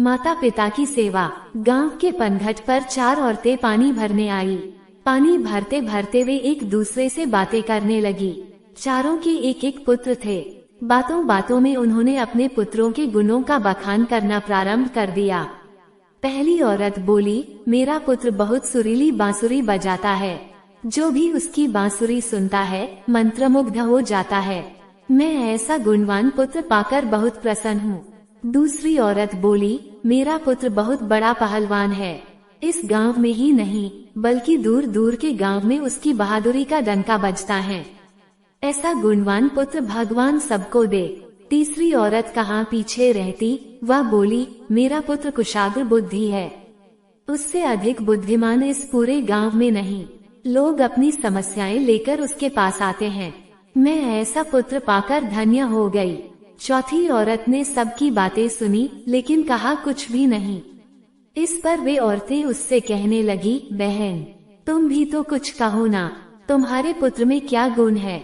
माता पिता की सेवा। गांव के पनघट पर 4 औरतें पानी भरने आई। पानी भरते भरते वे एक दूसरे से बातें करने लगी। चारों के एक एक पुत्र थे। बातों बातों में उन्होंने अपने पुत्रों के गुणों का बखान करना प्रारंभ कर दिया। पहली औरत बोली, मेरा पुत्र बहुत सुरीली बांसुरी बजाता है। जो भी उसकी बांसुरी सुनता है मंत्रमुग्ध हो जाता है। मैं ऐसा गुणवान पुत्र पाकर बहुत प्रसन्न हूँ। दूसरी औरत बोली, मेरा पुत्र बहुत बड़ा पहलवान है। इस गांव में ही नहीं बल्कि दूर दूर के गांव में उसकी बहादुरी का डंका बजता है। ऐसा गुणवान पुत्र भगवान सबको दे। तीसरी औरत कहाँ पीछे रहती, वह बोली, मेरा पुत्र कुशाग्र बुद्धि है। उससे अधिक बुद्धिमान इस पूरे गांव में नहीं। लोग अपनी समस्याएं लेकर उसके पास आते हैं। मैं ऐसा पुत्र पाकर धन्य हो गई। चौथी औरत ने सबकी बातें सुनी लेकिन कहा कुछ भी नहीं। इस पर वे औरतें उससे कहने लगी, बहन तुम भी तो कुछ कहो ना। तुम्हारे पुत्र में क्या गुण है?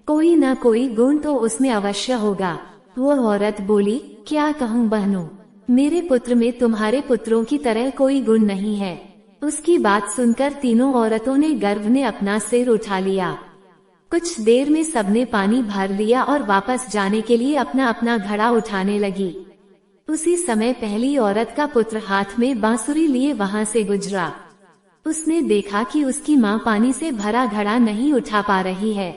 कोई न कोई गुण तो उसमें अवश्य होगा। वो औरत बोली, क्या कहूँ बहनों, मेरे पुत्र में तुम्हारे पुत्रों की तरह कोई गुण नहीं है। उसकी बात सुनकर तीनों औरतों ने गर्व ने अपना सिर उठा लिया। कुछ देर में सबने पानी भर लिया और वापस जाने के लिए अपना अपना घड़ा उठाने लगी। उसी समय पहली औरत का पुत्र हाथ में बांसुरी लिए वहां से गुजरा। उसने देखा कि उसकी माँ पानी से भरा घड़ा नहीं उठा पा रही है,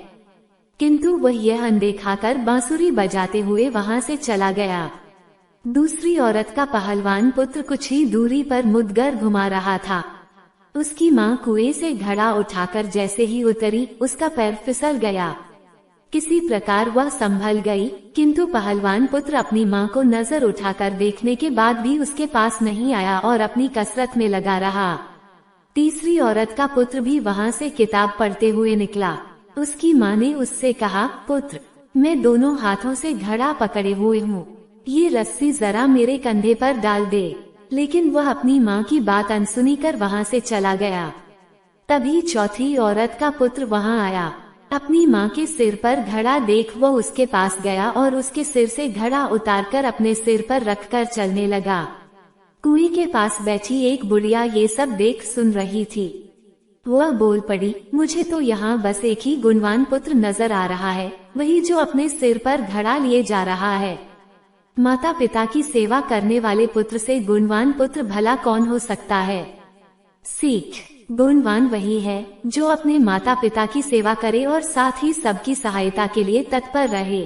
किंतु वह यह अनदेखा कर बांसुरी बजाते हुए वहां से चला गया। दूसरी औरत का पहलवान पुत्र कुछ ही दूरी पर मुद्गर घुमा रहा था। उसकी माँ कुएं से घड़ा उठाकर जैसे ही उतरी, उसका पैर फिसल गया। किसी प्रकार वह संभल गई, किंतु पहलवान पुत्र अपनी माँ को नजर उठाकर देखने के बाद भी उसके पास नहीं आया और अपनी कसरत में लगा रहा। तीसरी औरत का पुत्र भी वहां से किताब पढ़ते हुए निकला। उसकी माँ ने उससे कहा, पुत्र मैं दोनों हाथों से घड़ा पकड़े हुए हूँ, ये रस्सी जरा मेरे कंधे पर डाल दे। लेकिन वह अपनी माँ की बात अनसुनी कर वहां से चला गया। तभी चौथी औरत का पुत्र वहां आया। अपनी माँ के सिर पर घड़ा देख वह उसके पास गया और उसके सिर से घड़ा उतारकर अपने सिर पर रखकर चलने लगा। कुएं के पास बैठी एक बुढ़िया ये सब देख सुन रही थी। वह बोल पड़ी, मुझे तो यहाँ बस एक ही गुणवान पुत्र नजर आ रहा है, वही जो अपने सिर पर घड़ा लिए जा रहा है। माता पिता की सेवा करने वाले पुत्र से गुणवान पुत्र भला कौन हो सकता है? सीख, गुणवान वही है जो अपने माता पिता की सेवा करे और साथ ही सबकी सहायता के लिए तत्पर रहे।